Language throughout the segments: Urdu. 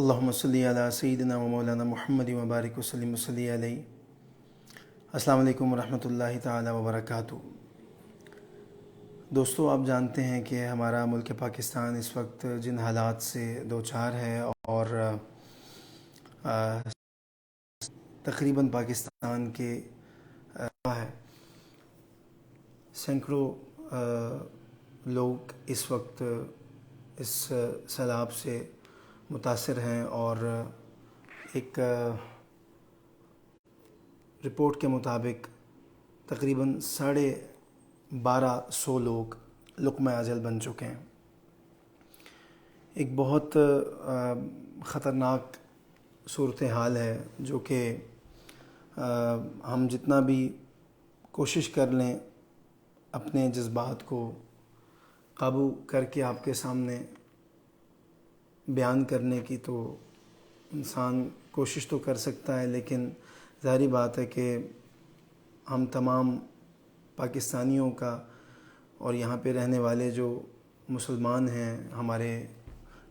اللہم صلی علی سیدنا و مولانا محمد و بارک وسلم صلی علیہ۔ السلام علیکم ورحمۃ اللہ تعالی وبرکاتہ۔ دوستو، آپ جانتے ہیں کہ ہمارا ملک پاکستان اس وقت جن حالات سے دوچار ہے اور تقریباً پاکستان کے ہے سینکڑوں لوگ اس وقت اس سیلاب سے متاثر ہیں، اور ایک رپورٹ کے مطابق تقریباً 1250 لوگ لقمہ اجل بن چکے ہیں۔ ایک بہت خطرناک صورتحال ہے، جو کہ ہم جتنا بھی کوشش کر لیں اپنے جذبات کو قابو کر کے آپ کے سامنے بیان کرنے کی، تو انسان کوشش تو کر سکتا ہے، لیکن ظاہری بات ہے کہ ہم تمام پاکستانیوں کا اور یہاں پہ رہنے والے جو مسلمان ہیں، ہمارے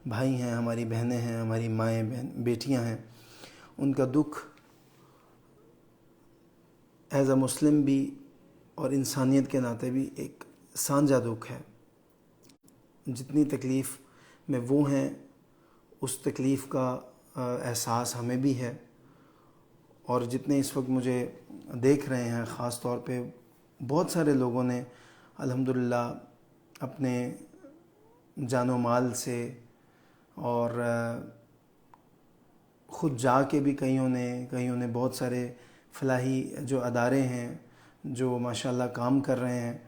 بھائی ہیں، ہماری بہنیں ہیں، ہماری مائیں بیٹیاں ہیں، ان کا دکھ ایز اے مسلم بھی اور انسانیت کے ناطے بھی ایک سانجہ دکھ ہے۔ جتنی تکلیف میں وہ ہیں، اس تکلیف کا احساس ہمیں بھی ہے، اور جتنے اس وقت مجھے دیکھ رہے ہیں، خاص طور پہ بہت سارے لوگوں نے الحمدللہ اپنے جان و مال سے اور خود جا کے بھی کئیوں نے بہت سارے فلاحی جو ادارے ہیں جو ماشاءاللہ کام کر رہے ہیں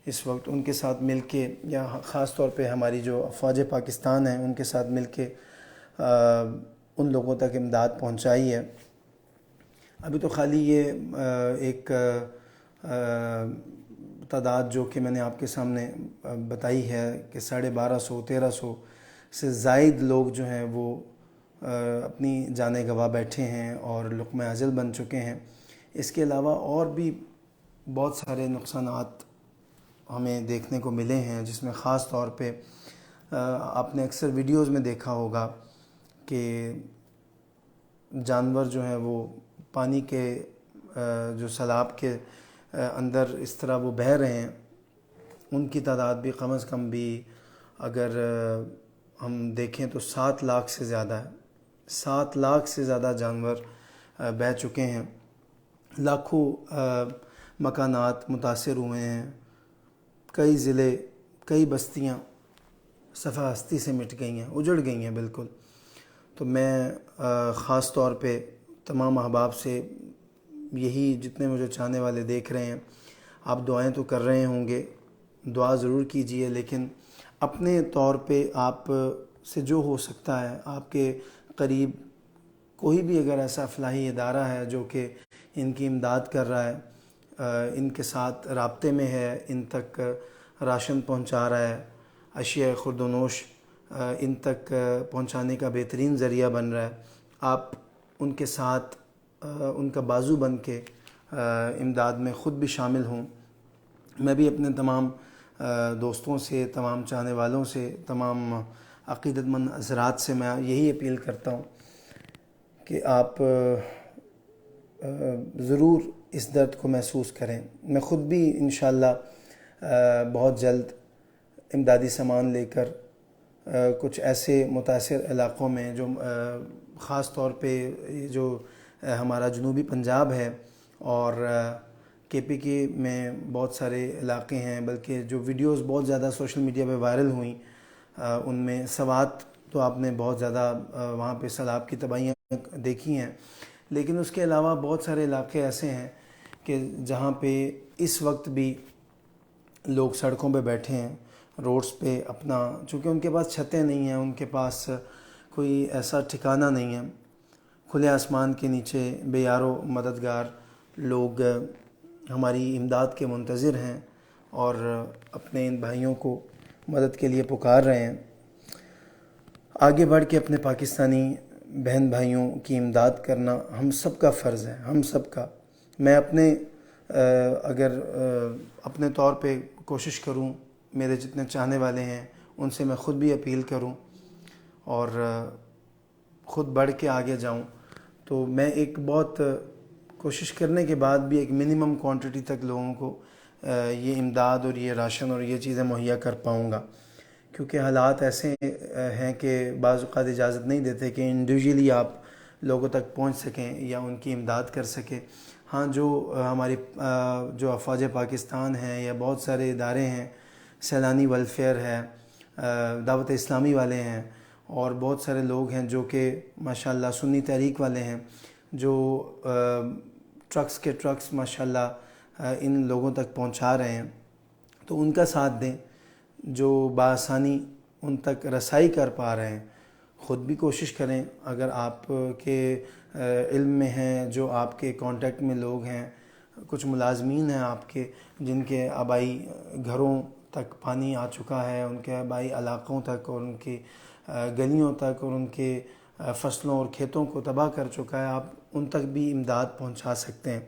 اس وقت، ان کے ساتھ مل کے، یا خاص طور پہ ہماری جو افواج پاکستان ہیں ان کے ساتھ مل کے ان لوگوں تک امداد پہنچائی ہے۔ ابھی تو خالی یہ ایک تعداد جو کہ میں نے آپ کے سامنے بتائی ہے کہ 1250-1300 سے زائد لوگ جو ہیں وہ اپنی جانیں گنوا بیٹھے ہیں اور لقمہ اجل بن چکے ہیں۔ اس کے علاوہ اور بھی بہت سارے نقصانات ہمیں دیکھنے کو ملے ہیں، جس میں خاص طور پہ آپ نے اکثر ویڈیوز میں دیکھا ہوگا کہ جانور جو ہیں وہ پانی کے جو سیلاب کے اندر اس طرح وہ بہہ رہے ہیں، ان کی تعداد بھی کم از کم بھی اگر ہم دیکھیں تو 7 لاکھ سے زیادہ ہے۔ 7 لاکھ سے زیادہ جانور بہہ چکے ہیں، لاکھوں مکانات متاثر ہوئے ہیں، کئی ضلع، کئی بستیاں صفحہ ہستی سے مٹ گئی ہیں، اجڑ گئی ہیں بالکل۔ تو میں خاص طور پہ تمام احباب سے یہی، جتنے مجھے چاہنے والے دیکھ رہے ہیں، آپ دعائیں تو کر رہے ہوں گے، دعا ضرور کیجئے، لیکن اپنے طور پہ آپ سے جو ہو سکتا ہے، آپ کے قریب کوئی بھی اگر ایسا فلاحی ادارہ ہے جو کہ ان کی امداد کر رہا ہے، ان کے ساتھ رابطے میں ہے، ان تک راشن پہنچا رہا ہے، اشیاء خورد و نوش ان تک پہنچانے کا بہترین ذریعہ بن رہا ہے، آپ ان کے ساتھ ان کا بازو بن کے امداد میں خود بھی شامل ہوں۔ میں بھی اپنے تمام دوستوں سے، تمام چاہنے والوں سے، تمام عقیدت مند حضرات سے میں یہی اپیل کرتا ہوں کہ آپ ضرور اس درد کو محسوس کریں۔ میں خود بھی انشاءاللہ بہت جلد امدادی سامان لے کر کچھ ایسے متاثر علاقوں میں، جو خاص طور پہ جو ہمارا جنوبی پنجاب ہے اور کے پی کے میں بہت سارے علاقے ہیں، بلکہ جو ویڈیوز بہت زیادہ سوشل میڈیا پہ وائرل ہوئیں، ان میں سوات تو آپ نے بہت زیادہ وہاں پہ سیلاب کی تباہیاں دیکھی ہیں، لیکن اس کے علاوہ بہت سارے علاقے ایسے ہیں کہ جہاں پہ اس وقت بھی لوگ سڑکوں پہ بیٹھے ہیں، روڈز پہ اپنا، چونکہ ان کے پاس چھتیں نہیں ہیں، ان کے پاس کوئی ایسا ٹھکانہ نہیں ہے، کھلے آسمان کے نیچے بے یار و مددگار لوگ ہماری امداد کے منتظر ہیں اور اپنے ان بھائیوں کو مدد کے لیے پکار رہے ہیں۔ آگے بڑھ کے اپنے پاکستانی بہن بھائیوں کی امداد کرنا ہم سب کا فرض ہے، ہم سب کا۔ میں اگر اپنے طور پہ کوشش کروں، میرے جتنے چاہنے والے ہیں ان سے میں خود بھی اپیل کروں، اور خود بڑھ کے آگے جاؤں، تو میں ایک بہت کوشش کرنے کے بعد بھی ایک منیمم کوانٹٹی تک لوگوں کو یہ امداد اور یہ راشن اور یہ چیزیں مہیا کر پاؤں گا، کیونکہ حالات ایسے ہیں کہ بعض اوقات اجازت نہیں دیتے کہ انڈیویجولی آپ لوگوں تک پہنچ سکیں یا ان کی امداد کر سکیں۔ ہاں، جو ہماری جو افواج پاکستان ہیں یا بہت سارے ادارے ہیں، سیلانی ویلفیئر ہے، دعوت اسلامی والے ہیں، اور بہت سارے لوگ ہیں جو کہ ماشاءاللہ سنی تحریک والے ہیں، جو ٹرکس کے ٹرکس ماشاءاللہ ان لوگوں تک پہنچا رہے ہیں، تو ان کا ساتھ دیں۔ جو بآسانی ان تک رسائی کر پا رہے ہیں، خود بھی کوشش کریں، اگر آپ کے علم میں ہیں، جو آپ کے کانٹیکٹ میں لوگ ہیں، کچھ ملازمین ہیں آپ کے جن کے آبائی گھروں تک پانی آ چکا ہے، ان کے آبائی علاقوں تک اور ان کی گلیوں تک اور ان کے فصلوں اور کھیتوں کو تباہ کر چکا ہے، آپ ان تک بھی امداد پہنچا سکتے ہیں۔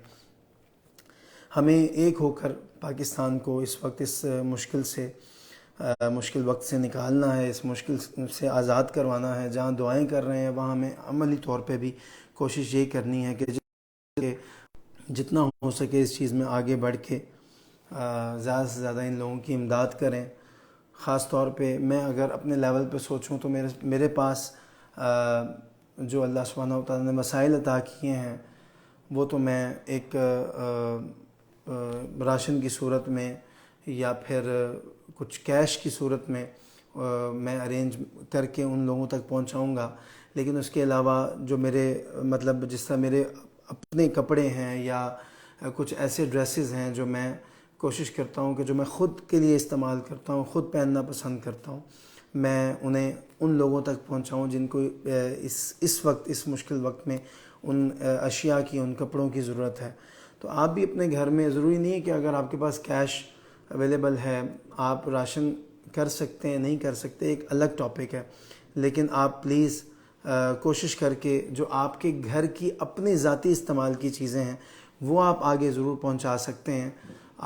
ہمیں ایک ہو کر پاکستان کو اس وقت اس مشکل وقت سے نکالنا ہے، اس مشکل سے آزاد کروانا ہے۔ جہاں دعائیں کر رہے ہیں وہاں ہمیں عملی طور پہ بھی کوشش یہ کرنی ہے کہ جتنا ہو سکے اس چیز میں آگے بڑھ کے زیادہ سے زیادہ ان لوگوں کی امداد کریں۔ خاص طور پہ میں اگر اپنے لیول پہ سوچوں تو میرے پاس جو اللہ سبحانہ و تعالیٰ نے مسائل عطا کیے ہیں، وہ تو میں ایک راشن کی صورت میں یا پھر کچھ کیش کی صورت میں میں ارینج کر کے ان لوگوں تک پہنچاؤں گا، لیکن اس کے علاوہ جو میرے مطلب جس طرح میرے اپنے کپڑے ہیں یا کچھ ایسے ڈریسز ہیں جو میں کوشش کرتا ہوں کہ جو میں خود کے لیے استعمال کرتا ہوں، خود پہننا پسند کرتا ہوں، میں انہیں ان لوگوں تک پہنچاؤں جن کو اس وقت اس مشکل وقت میں ان اشیاء کی، ان کپڑوں کی ضرورت ہے۔ تو آپ بھی اپنے گھر میں، ضروری نہیں ہے کہ اگر آپ کے پاس کیش اویلیبل ہے آپ راشن کر سکتے ہیں، نہیں کر سکتے ایک الگ ٹاپک ہے، لیکن آپ پلیز کوشش کر کے جو آپ کے گھر کی اپنے ذاتی استعمال کی چیزیں ہیں وہ آپ آگے ضرور پہنچا سکتے ہیں۔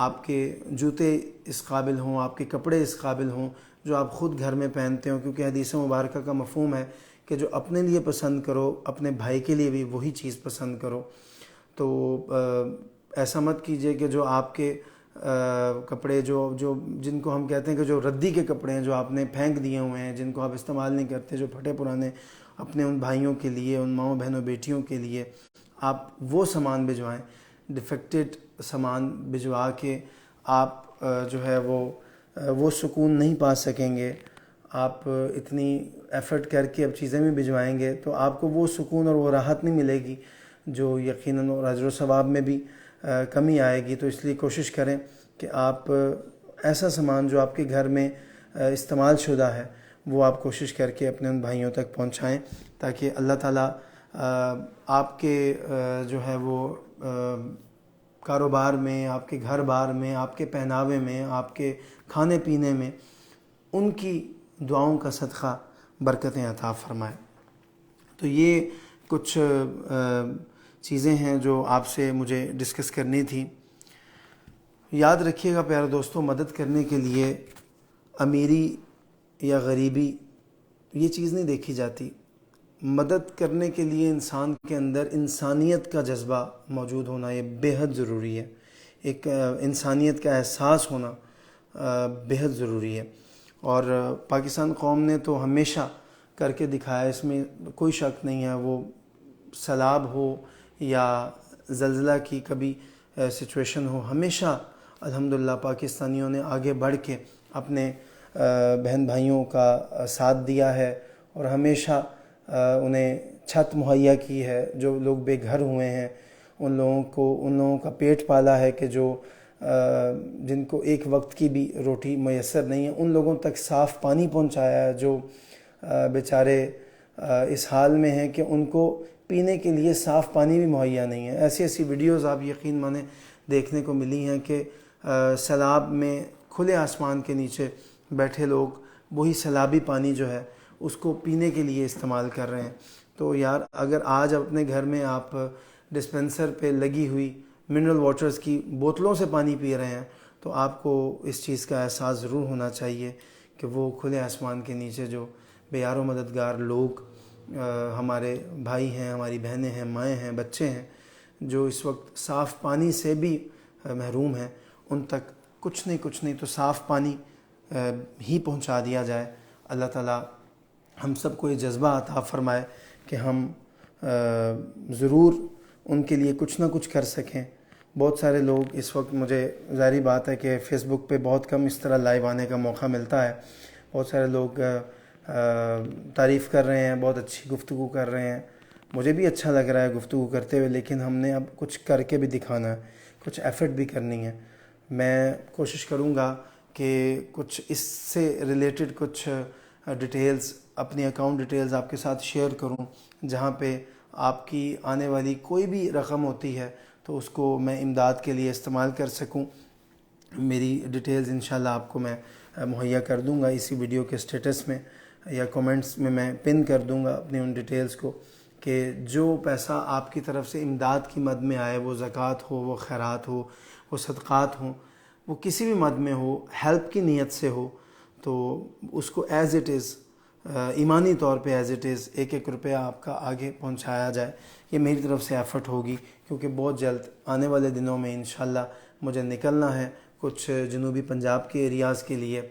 آپ کے جوتے اس قابل ہوں، آپ کے کپڑے اس قابل ہوں جو آپ خود گھر میں پہنتے ہوں، کیونکہ حدیث مبارکہ کا مفہوم ہے کہ جو اپنے لیے پسند کرو اپنے بھائی کے لیے بھی وہی چیز پسند کرو۔ تو ایسا مت کیجئے کہ جو آپ کے کپڑے جو جن کو ہم کہتے ہیں کہ جو ردی کے کپڑے ہیں، جو آپ نے پھینک دیے ہوئے ہیں، جن کو آپ استعمال نہیں کرتے، جو پھٹے پرانے، اپنے ان بھائیوں کے لیے، ان ماؤں بہنوں بیٹیوں کے لیے آپ وہ سامان بھجوائیں۔ ڈیفیکٹڈ سامان بھجوا کے آپ جو ہے وہ سکون نہیں پا سکیں گے۔ آپ اتنی ایفرٹ کر کے اب چیزیں بھی بھجوائیں گے تو آپ کو وہ سکون اور وہ راحت نہیں ملے گی جو یقیناً اور اجر و ثواب میں بھی کمی آئے گی۔ تو اس لیے کوشش کریں کہ آپ ایسا سامان جو آپ کے گھر میں استعمال شدہ ہے وہ آپ کوشش کر کے اپنے ان بھائیوں تک پہنچائیں، تاکہ اللہ تعالیٰ آپ کے جو ہے وہ کاروبار میں، آپ کے گھر بار میں، آپ کے پہناوے میں، آپ کے کھانے پینے میں ان کی دعاؤں کا صدقہ برکتیں عطا فرمائے۔ تو یہ کچھ چیزیں ہیں جو آپ سے مجھے ڈسکس کرنی تھی۔ یاد رکھیے گا پیارے دوستوں، مدد کرنے کے لیے امیری یا غریبی یہ چیز نہیں دیکھی جاتی۔ مدد کرنے کے لیے انسان کے اندر انسانیت کا جذبہ موجود ہونا یہ بے حد ضروری ہے، ایک انسانیت کا احساس ہونا بے حد ضروری ہے۔ اور پاکستان قوم نے تو ہمیشہ کر کے دکھایا، اس میں کوئی شک نہیں ہے، وہ سیلاب ہو یا زلزلہ کی کبھی سچویشن ہو، ہمیشہ الحمدللہ پاکستانیوں نے آگے بڑھ کے اپنے بہن بھائیوں کا ساتھ دیا ہے اور ہمیشہ انہیں چھت مہیا کی ہے۔ جو لوگ بے گھر ہوئے ہیں ان لوگوں کا پیٹ پالا ہے، کہ جو جن کو ایک وقت کی بھی روٹی میسر نہیں ہے، ان لوگوں تک صاف پانی پہنچایا ہے، جو بیچارے اس حال میں ہیں کہ ان کو پینے کے لیے صاف پانی بھی مہیا نہیں ہے۔ ایسی ویڈیوز آپ یقین مانیں دیکھنے کو ملی ہیں کہ سیلاب میں کھلے آسمان کے نیچے بیٹھے لوگ وہی سیلابی پانی جو ہے اس کو پینے کے لیے استعمال کر رہے ہیں۔ تو یار اگر آج اپنے گھر میں آپ ڈسپنسر پہ لگی ہوئی منرل واٹرز کی بوتلوں سے پانی پی رہے ہیں تو آپ کو اس چیز کا احساس ضرور ہونا چاہیے کہ وہ کھلے آسمان کے نیچے جو بے یار و مددگار لوگ ہمارے بھائی ہیں، ہماری بہنیں ہیں، مائیں ہیں، بچے ہیں جو اس وقت صاف پانی سے بھی محروم ہیں، ان تک کچھ نہیں تو صاف پانی ہی پہنچا دیا جائے۔ اللہ تعالیٰ ہم سب کو یہ جذبہ عطا فرمائے کہ ہم ضرور ان کے لیے کچھ نہ کچھ کر سکیں۔ بہت سارے لوگ اس وقت، مجھے ظاہری بات ہے کہ فیس بک پہ بہت کم اس طرح لائیو آنے کا موقع ملتا ہے، بہت سارے لوگ تعریف کر رہے ہیں، بہت اچھی گفتگو کر رہے ہیں، مجھے بھی اچھا لگ رہا ہے گفتگو کرتے ہوئے، لیکن ہم نے اب کچھ کر کے بھی دکھانا ہے، کچھ ایفرٹ بھی کرنی ہے۔ میں کوشش کروں گا کہ کچھ اس سے ریلیٹڈ کچھ ڈیٹیلز، اپنی اکاؤنٹ ڈیٹیلز آپ کے ساتھ شیئر کروں، جہاں پہ آپ کی آنے والی کوئی بھی رقم ہوتی ہے تو اس کو میں امداد کے لیے استعمال کر سکوں۔ میری ڈیٹیلز انشاءاللہ آپ کو میں مہیا کر دوں گا، اسی ویڈیو کے سٹیٹس میں یا کومنٹس میں پن کر دوں گا اپنی ان ڈیٹیلز کو، کہ جو پیسہ آپ کی طرف سے امداد کی مد میں آئے، وہ زکوٰۃ ہو، وہ خیرات ہو، وہ صدقات ہوں، وہ کسی بھی مد میں ہو، ہیلپ کی نیت سے ہو، تو اس کو ایز اٹ از، ایمانی طور پہ ایز اٹ از ایک ایک روپیہ آپ کا آگے پہنچایا جائے۔ یہ میری طرف سے ایفرٹ ہوگی، کیونکہ بہت جلد آنے والے دنوں میں انشاءاللہ مجھے نکلنا ہے کچھ جنوبی پنجاب کے ایریاز کے لیے،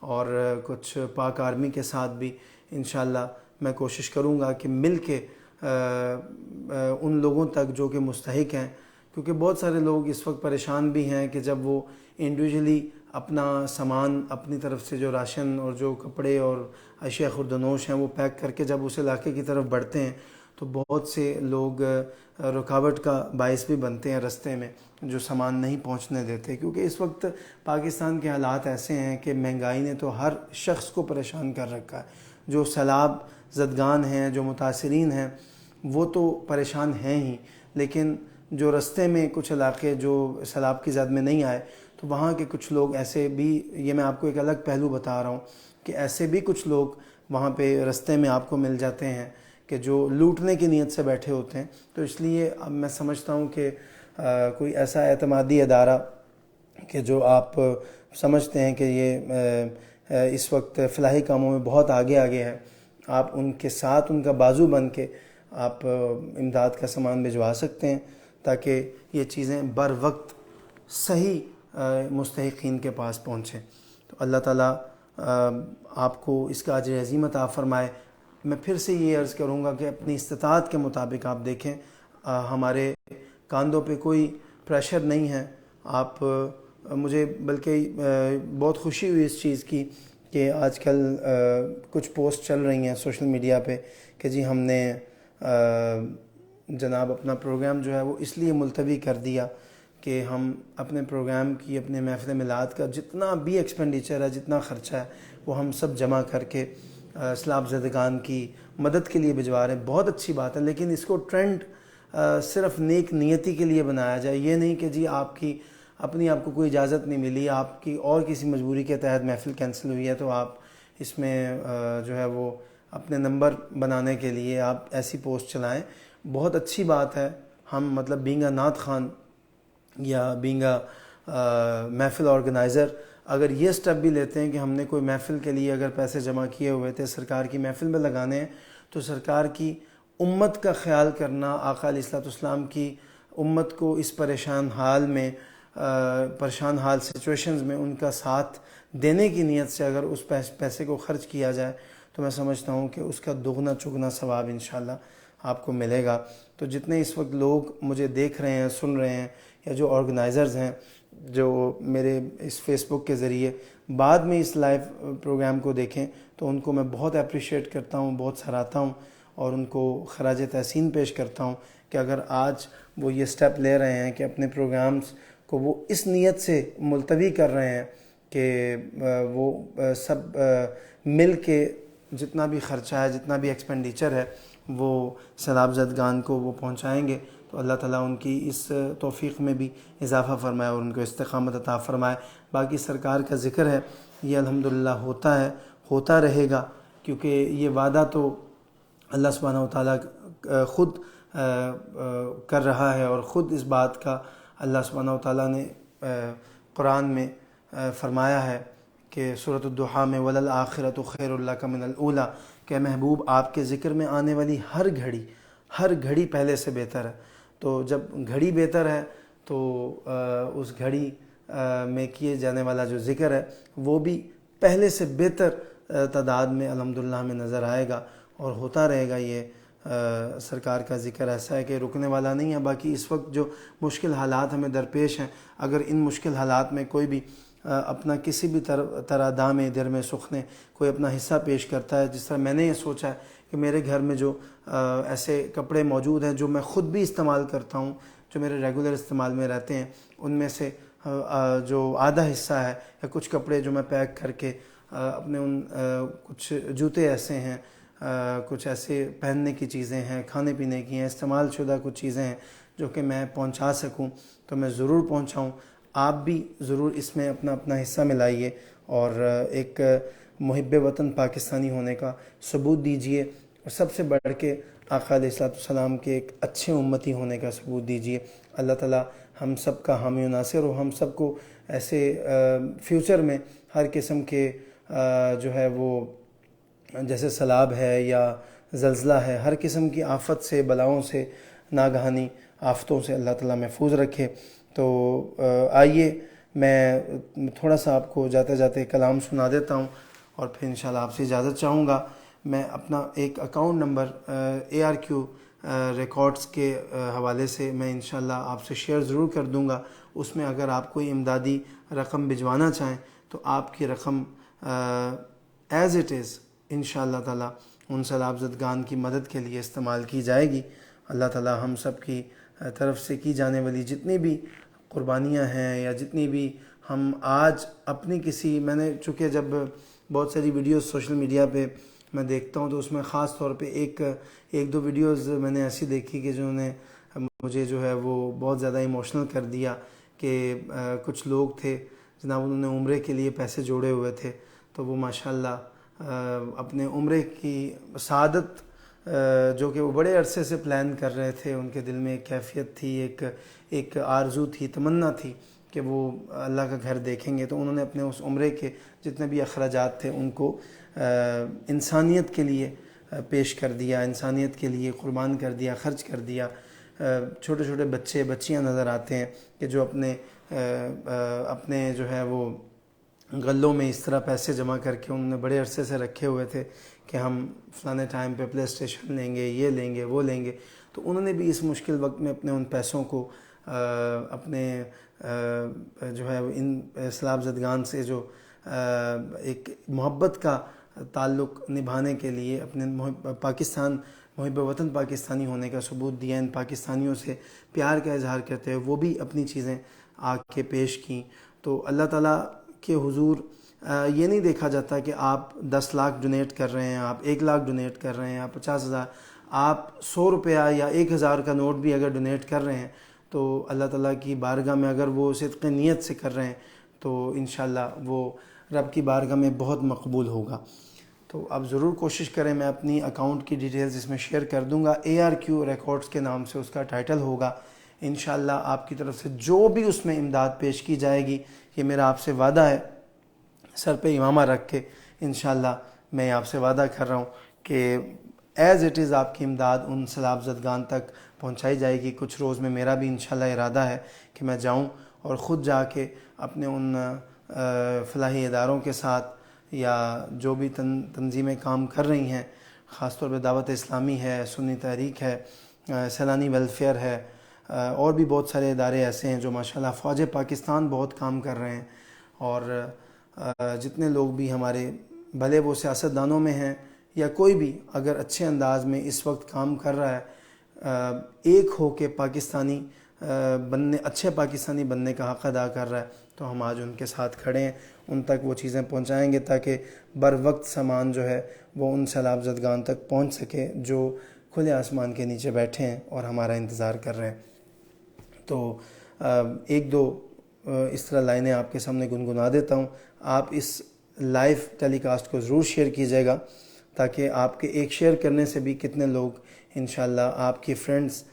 اور کچھ پاک آرمی کے ساتھ بھی انشاءاللہ میں کوشش کروں گا کہ مل کے ان لوگوں تک جو کہ مستحق ہیں، کیونکہ بہت سارے لوگ اس وقت پریشان بھی ہیں کہ جب وہ انڈیویجولی اپنا سامان، اپنی طرف سے جو راشن اور جو کپڑے اور اشیاء خوردنوش ہیں وہ پیک کر کے جب اس علاقے کی طرف بڑھتے ہیں تو بہت سے لوگ رکاوٹ کا باعث بھی بنتے ہیں رستے میں، جو سامان نہیں پہنچنے دیتے، کیونکہ اس وقت پاکستان کے حالات ایسے ہیں کہ مہنگائی نے تو ہر شخص کو پریشان کر رکھا ہے۔ جو سیلاب زدگان ہیں، جو متاثرین ہیں، وہ تو پریشان ہیں ہی، لیکن جو رستے میں کچھ علاقے جو سیلاب کی زد میں نہیں آئے، تو وہاں کے کچھ لوگ ایسے بھی، یہ میں آپ کو ایک الگ پہلو بتا رہا ہوں کہ ایسے بھی کچھ لوگ وہاں پہ رستے میں آپ کو مل جاتے ہیں کہ جو لوٹنے کی نیت سے بیٹھے ہوتے ہیں۔ تو اس لیے اب میں سمجھتا ہوں کہ کوئی ایسا اعتمادی ادارہ کہ جو آپ سمجھتے ہیں کہ یہ اس وقت فلاحی کاموں میں بہت آگے ہے، آپ ان کے ساتھ، ان کا بازو بن کے آپ امداد کا سامان بھجوا سکتے ہیں، تاکہ یہ چیزیں بر وقت صحیح مستحقین کے پاس پہنچیں۔ تو اللہ تعالیٰ آپ کو اس کا اجر عظیم عطا فرمائے۔ میں پھر سے یہ عرض کروں گا کہ اپنی استطاعت کے مطابق آپ دیکھیں، ہمارے کاندھوں پہ کوئی پریشر نہیں ہے۔ آپ مجھے بلکہ بہت خوشی ہوئی اس چیز کی کہ آج کل کچھ پوسٹ چل رہی ہیں سوشل میڈیا پہ کہ جی ہم نے جناب اپنا پروگرام جو ہے وہ اس لیے ملتوی کر دیا کہ ہم اپنے پروگرام کی، اپنے محفل میلاد کا جتنا بھی ایکسپینڈیچر ہے، جتنا خرچہ ہے، وہ ہم سب جمع کر کے سیلاب زدگان کی مدد کے لیے بھجوا رہے ہیں۔ بہت اچھی بات ہے، لیکن اس کو ٹرینڈ صرف نیک نیتی کے لیے بنایا جائے۔ یہ نہیں کہ جی آپ کی اپنی، آپ کو کوئی اجازت نہیں ملی، آپ کی اور کسی مجبوری کے تحت محفل کینسل ہوئی ہے، تو آپ اس میں جو ہے وہ اپنے نمبر بنانے کے لیے آپ ایسی پوسٹ چلائیں۔ بہت اچھی بات ہے، ہم مطلب بینگ اے نعت خوان یا بینگ اے محفل آرگنائزر اگر یہ سٹیپ بھی لیتے ہیں کہ ہم نے کوئی محفل کے لیے اگر پیسے جمع کیے ہوئے تھے سرکار کی محفل میں لگانے ہیں، تو سرکار کی امت کا خیال کرنا، آقا علیہ الصلوۃ والسلام کی امت کو اس پریشان حال میں، پریشان حال سچویشنز میں ان کا ساتھ دینے کی نیت سے اگر اس پیسے کو خرچ کیا جائے تو میں سمجھتا ہوں کہ اس کا دگنا چگنا ثواب انشاءاللہ آپ کو ملے گا۔ تو جتنے اس وقت لوگ مجھے دیکھ رہے ہیں، سن رہے ہیں، یا جو آرگنائزرز ہیں جو میرے اس فیس بک کے ذریعے بعد میں اس لائیو پروگرام کو دیکھیں، تو ان کو میں بہت اپریشیٹ کرتا ہوں، بہت سراہتا ہوں، اور ان کو خراج تحسین پیش کرتا ہوں کہ اگر آج وہ یہ سٹیپ لے رہے ہیں کہ اپنے پروگرامز کو وہ اس نیت سے ملتوی کر رہے ہیں کہ وہ سب مل کے جتنا بھی خرچہ ہے، جتنا بھی ایکسپینڈیچر ہے، وہ سیلاب زدگان کو وہ پہنچائیں گے، تو اللہ تعالیٰ ان کی اس توفیق میں بھی اضافہ فرمائے اور ان کو استقامت عطا فرمائے۔ باقی سرکار کا ذکر ہے، یہ الحمدللہ ہوتا ہے، ہوتا رہے گا، کیونکہ یہ وعدہ تو اللہ سبحانہ وتعالیٰ خود کر رہا ہے، اور خود اس بات کا اللہ سبحانہ وتعالیٰ نے قرآن میں فرمایا ہے کہ سورۃ الضحیٰ میں وَلَلْآخِرَةُ خَيْرٌ لَكَ مِنَ الْأُولَىٰ، کہ محبوب آپ کے ذکر میں آنے والی ہر گھڑی پہلے سے بہتر ہے. تو جب گھڑی بہتر ہے تو اس گھڑی میں کیے جانے والا جو ذکر ہے وہ بھی پہلے سے بہتر تعداد میں الحمدللہ ہمیں نظر آئے گا اور ہوتا رہے گا. یہ سرکار کا ذکر ایسا ہے کہ رکنے والا نہیں ہے. باقی اس وقت جو مشکل حالات ہمیں درپیش ہیں، اگر ان مشکل حالات میں کوئی بھی اپنا کسی بھی طرح دام در میں سخنے کوئی اپنا حصہ پیش کرتا ہے، جس طرح میں نے یہ سوچا ہے کہ میرے گھر میں جو ایسے کپڑے موجود ہیں جو میں خود بھی استعمال کرتا ہوں، جو میرے ریگولر استعمال میں رہتے ہیں، ان میں سے جو آدھا حصہ ہے یا کچھ کپڑے جو میں پیک کر کے اپنے ان کچھ جوتے ایسے ہیں، کچھ ایسے پہننے کی چیزیں ہیں، کھانے پینے کی ہیں، استعمال شدہ کچھ چیزیں ہیں جو کہ میں پہنچا سکوں تو میں ضرور پہنچاؤں. آپ بھی ضرور اس میں اپنا حصہ ملائیے اور ایک محب وطن پاکستانی ہونے کا ثبوت دیجیے، اور سب سے بڑھ کے آقا علیہ الصلوۃ والسلام کے ایک اچھے امتی ہونے کا ثبوت دیجیے. اللہ تعالیٰ ہم سب کا حامی و ناصر ہو. ہم سب کو ایسے فیوچر میں ہر قسم کے جو ہے وہ جیسے سیلاب ہے یا زلزلہ ہے، ہر قسم کی آفت سے، بلاؤں سے، ناگہانی آفتوں سے اللہ تعالیٰ محفوظ رکھے. تو آئیے میں تھوڑا سا آپ کو جاتے جاتے کلام سنا دیتا ہوں اور پھر انشاءاللہ آپ سے اجازت چاہوں گا. میں اپنا ایک اکاؤنٹ نمبر ARQ ریکارڈز کے حوالے سے میں انشاءاللہ آپ سے شیئر ضرور کر دوں گا. اس میں اگر آپ کوئی امدادی رقم بھجوانا چاہیں تو آپ کی رقم ایز اٹ از انشاءاللہ تعالیٰ ان سیلاب زدگان کی مدد کے لیے استعمال کی جائے گی. اللہ تعالیٰ ہم سب کی طرف سے کی جانے والی جتنی بھی قربانیاں ہیں یا جتنی بھی ہم آج اپنی میں نے چونکہ جب بہت ساری ویڈیوز سوشل میڈیا پہ میں دیکھتا ہوں تو اس میں خاص طور پہ ایک دو ویڈیوز میں نے ایسی دیکھی کہ جنہوں نے مجھے جو ہے وہ بہت زیادہ ایموشنل کر دیا کہ کچھ لوگ تھے جناب، انہوں نے عمرے کے لیے پیسے جوڑے ہوئے تھے، تو وہ ماشاءاللہ اپنے عمرے کی سعادت جو کہ وہ بڑے عرصے سے پلان کر رہے تھے، ان کے دل میں ایک کیفیت تھی، ایک آرزو تھی، تمنا تھی کہ وہ اللہ کا گھر دیکھیں گے، تو انہوں نے اپنے اس عمرے کے جتنے بھی اخراجات تھے ان کو انسانیت کے لیے پیش کر دیا، انسانیت کے لیے قربان کر دیا، خرچ کر دیا. چھوٹے چھوٹے بچے بچیاں نظر آتے ہیں کہ جو اپنے جو ہے وہ غلوں میں اس طرح پیسے جمع کر کے انہوں نے بڑے عرصے سے رکھے ہوئے تھے کہ ہم فلانے ٹائم پہ پلے اسٹیشن لیں گے، یہ لیں گے، وہ لیں گے. تو انہوں نے بھی اس مشکل وقت میں اپنے ان پیسوں کو اپنے جو ہے ان سیلاب زدگان سے جو ایک محبت کا تعلق نبھانے کے لیے اپنے محب وطن پاکستانی ہونے کا ثبوت دیا، ان پاکستانیوں سے پیار کا اظہار کرتے ہوئے وہ بھی اپنی چیزیں آ کے پیش کیں. تو اللہ تعالیٰ کے حضور یہ نہیں دیکھا جاتا کہ آپ 10 لاکھ ڈونیٹ کر رہے ہیں، آپ 1 لاکھ ڈونیٹ کر رہے ہیں، آپ 50,000، آپ 100 روپیہ یا 1,000 کا نوٹ بھی اگر ڈونیٹ کر رہے ہیں تو اللہ تعالیٰ کی بارگاہ میں اگر وہ صدق نیت سے کر رہے ہیں تو انشاءاللہ وہ رب کی بارگاہ میں بہت مقبول ہوگا. تو آپ ضرور کوشش کریں. میں اپنی اکاؤنٹ کی ڈیٹیلز اس میں شیئر کر دوں گا. ARQ ریکارڈز کے نام سے اس کا ٹائٹل ہوگا. انشاءاللہ آپ کی طرف سے جو بھی اس میں امداد پیش کی جائے گی، یہ میرا آپ سے وعدہ ہے سر پہ امامہ رکھ کے، انشاءاللہ میں آپ سے وعدہ کر رہا ہوں کہ ایز اٹ از آپ کی امداد ان سیلاب زدگان تک پہنچائی جائے گی. کچھ روز میں میرا بھی انشاءاللہ ارادہ ہے کہ میں جاؤں اور خود جا کے اپنے ان فلاحی اداروں کے ساتھ یا جو بھی تنظیمیں کام کر رہی ہیں، خاص طور پہ دعوت اسلامی ہے، سنی تحریک ہے، سیلانی ویلفیئر ہے، اور بھی بہت سارے ادارے ایسے ہیں جو ماشاءاللہ فوج پاکستان بہت کام کر رہے ہیں. اور جتنے لوگ بھی ہمارے بھلے وہ سیاستدانوں میں ہیں یا کوئی بھی اگر اچھے انداز میں اس وقت کام کر رہا ہے، ایک ہو کے پاکستانی اچھے پاکستانی بننے کا حق ادا کر رہا ہے، تو ہم آج ان کے ساتھ کھڑے ہیں، ان تک وہ چیزیں پہنچائیں گے تاکہ بر وقت سامان جو ہے وہ ان سیلاب زدگان تک پہنچ سکے جو کھلے آسمان کے نیچے بیٹھے ہیں اور ہمارا انتظار کر رہے ہیں. تو ایک دو اس طرح لائنیں آپ کے سامنے گنگنا دیتا ہوں. آپ اس لائیو ٹیلی کاسٹ کو ضرور شیئر کیجیے گا تاکہ آپ کے ایک شیئر کرنے سے بھی کتنے لوگ انشاءاللہ آپ کی فرینڈز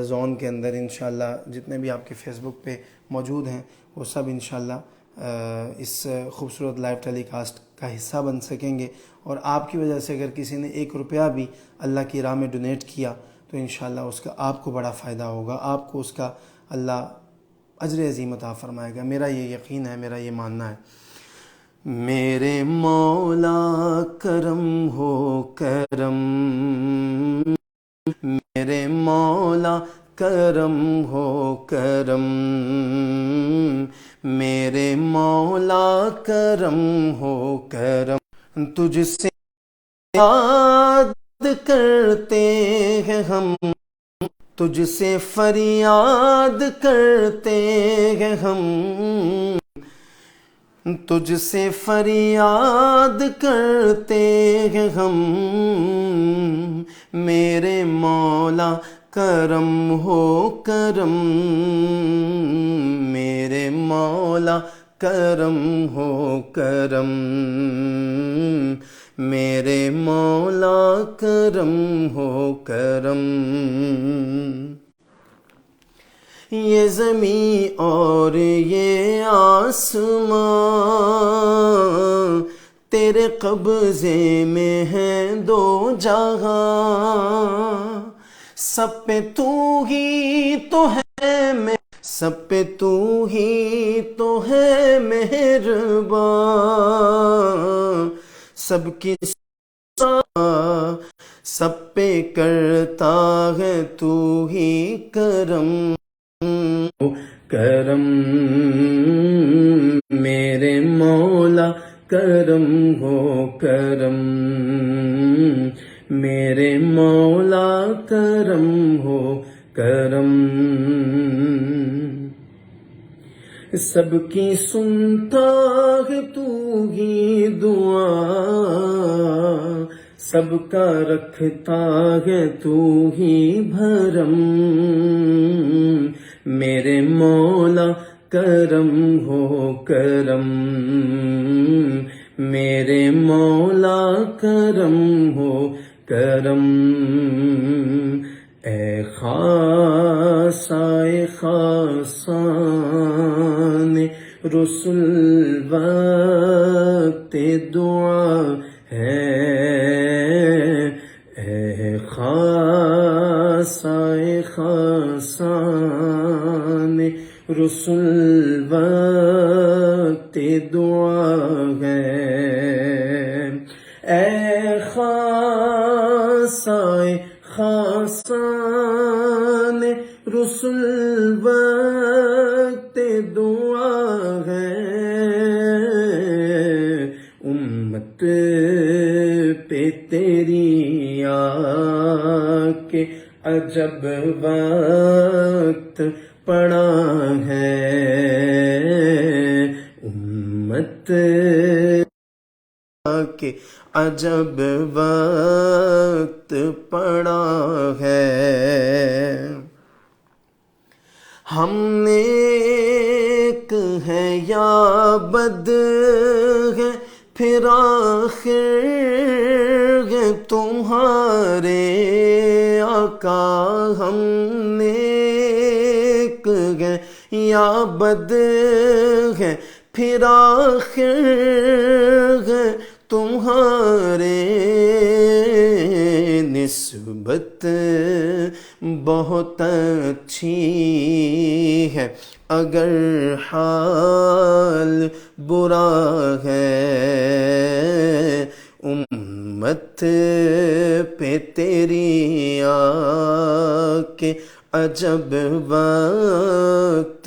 زون کے اندر انشاءاللہ جتنے بھی آپ کے فیس بک پہ موجود ہیں وہ سب انشاءاللہ اس خوبصورت لائیو ٹیلی کاسٹ کا حصہ بن سکیں گے، اور آپ کی وجہ سے اگر کسی نے 1 روپیہ بھی اللہ کی راہ میں ڈونیٹ کیا تو انشاءاللہ اس کا آپ کو بڑا فائدہ ہوگا، آپ کو اس کا اللہ اجر عظیم عطا فرمائے گا۔ میرا یہ یقین ہے، میرا یہ ماننا ہے۔ میرے مولا کرم ہو کرم، میرے مولا کرم ہو کرم، میرے مولا کرم ہو کرم، تجھ سے یاد کرتے ہیں ہم، تجھ سے فریاد کرتے ہیں ہم، تجھ سے فریاد کرتے ہیں ہم، میرے مولا کرم ہو کرم، میرے مولا کرم ہو کرم، میرے مولا کرم ہو کرم۔ یہ زمین اور یہ آسمان تیرے قبضے میں ہیں دو جہاں، سب پہ تو ہی تو ہے سب پہ تو ہی تو ہے مہربان، سب کی سب پہ کرتا ہے تو ہی کرم کرم، میرے مولا کرم ہو کرم، میرے مولا کرم ہو کرم، سب کی سنتا ہے تو ہی دعا، سب کا رکھتا ہے تو ہی بھرم، میرے مولا کرم ہو کرم، میرے مولا کرم ہو کرم، اے خاصائے خاصان رسول وقت دعا ہے، اے خاصائے خاصان رسول وقت دعا ہے، اے خاصائے خاصان رسول وقت دعا ہے، امت پہ تیری آ کے عجب وقت پڑا ہے، امت کہ عجب وقت پڑا ہے، ہم نیک ہیں یا بد ہیں پھر آخر ہے تمہارے آقا، ہم نیک ہیں یا بد ہیں پھر آخر ہے تمہارے، نسبت بہت اچھی ہے اگر حال برا ہے، امت پہ تیری آ کے عجب وقت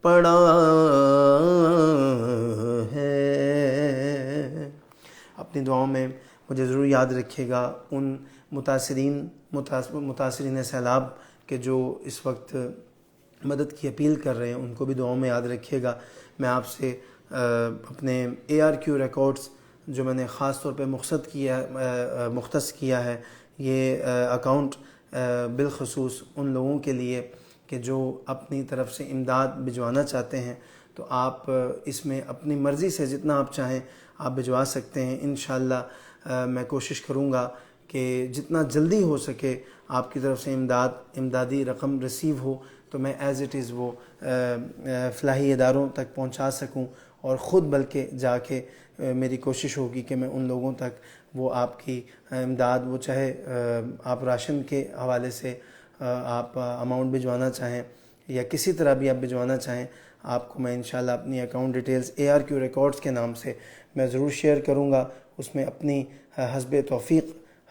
پڑا ہے۔ اپنی دعاؤں میں مجھے ضرور یاد رکھیے گا ان متاثرین سیلاب کے جو اس وقت مدد کی اپیل کر رہے ہیں، ان کو بھی دعاؤں میں یاد رکھیے گا۔ میں آپ سے اپنے ARQ ریکارڈز جو میں نے خاص طور پہ مختص کیا ہے، یہ اکاؤنٹ بالخصوص ان لوگوں کے لیے کہ جو اپنی طرف سے امداد بھجوانا چاہتے ہیں، تو آپ اس میں اپنی مرضی سے جتنا آپ چاہیں آپ بھجوا سکتے ہیں۔ انشاءاللہ میں کوشش کروں گا کہ جتنا جلدی ہو سکے آپ کی طرف سے امدادی رقم ریسیو ہو تو میں ایز اٹ از وہ فلاحی اداروں تک پہنچا سکوں اور خود بلکہ جا کے میری کوشش ہوگی کہ میں ان لوگوں تک وہ آپ کی امداد، وہ چاہے آپ راشن کے حوالے سے آپ اماؤنٹ بھجوانا چاہیں یا کسی طرح بھی آپ بھجوانا چاہیں، آپ کو میں انشاءاللہ اپنی اکاؤنٹ ڈیٹیلز ARQ ریکارڈز کے نام سے میں ضرور شیئر کروں گا. اس میں اپنی حسب توفیق،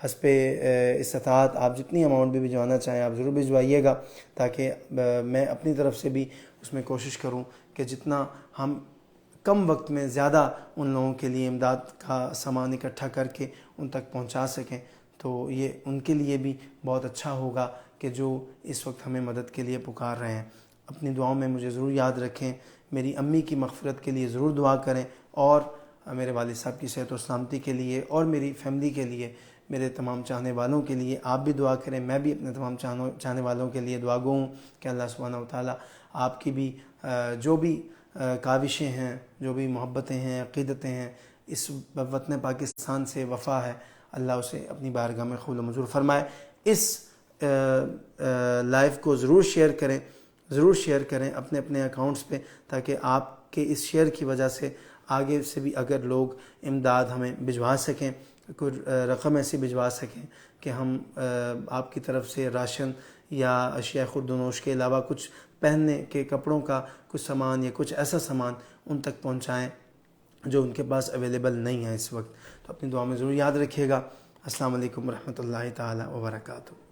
حسب استطاعت آپ جتنی اماؤنٹ بھی بھجوانا چاہیں آپ ضرور بھجوائیے گا، تاکہ میں اپنی طرف سے بھی اس میں کوشش کروں کہ جتنا ہم کم وقت میں زیادہ ان لوگوں کے لیے امداد کا سامان اکٹھا کر کے ان تک پہنچا سکیں، تو یہ ان کے لیے بھی بہت اچھا ہوگا کہ جو اس وقت ہمیں مدد کے لیے پکار رہے ہیں. اپنی دعاؤں میں مجھے ضرور یاد رکھیں، میری امی کی مغفرت کے لیے ضرور دعا کریں، اور میرے والد صاحب کی صحت و سلامتی کے لیے اور میری فیملی کے لیے، میرے تمام چاہنے والوں کے لیے آپ بھی دعا کریں. میں بھی اپنے تمام چاہنے والوں کے لیے دعا گو ہوں کہ اللہ سبحانہ وتعالیٰ آپ کی بھی جو بھی کاوشیں ہیں، جو بھی محبتیں ہیں، عقیدتیں ہیں، اس وطن پاکستان سے وفا ہے، اللہ اسے اپنی بارگاہ میں قبول و منظور فرمائے. اس لائیو کو ضرور شیئر کریں اپنے اپنے اکاؤنٹس پہ، تاکہ آپ کے اس شیئر کی وجہ سے آگے سے بھی اگر لوگ امداد ہمیں بھجوا سکیں، کوئی رقم ایسی بھجوا سکیں کہ ہم آپ کی طرف سے راشن یا اشیاء خورد و نوش کے علاوہ کچھ پہننے کے کپڑوں کا کچھ سامان یا کچھ ایسا سامان ان تک پہنچائیں جو ان کے پاس اویلیبل نہیں ہے اس وقت. تو اپنی دعا میں ضرور یاد رکھیے گا. السلام علیکم ورحمۃ اللہ تعالی وبرکاتہ.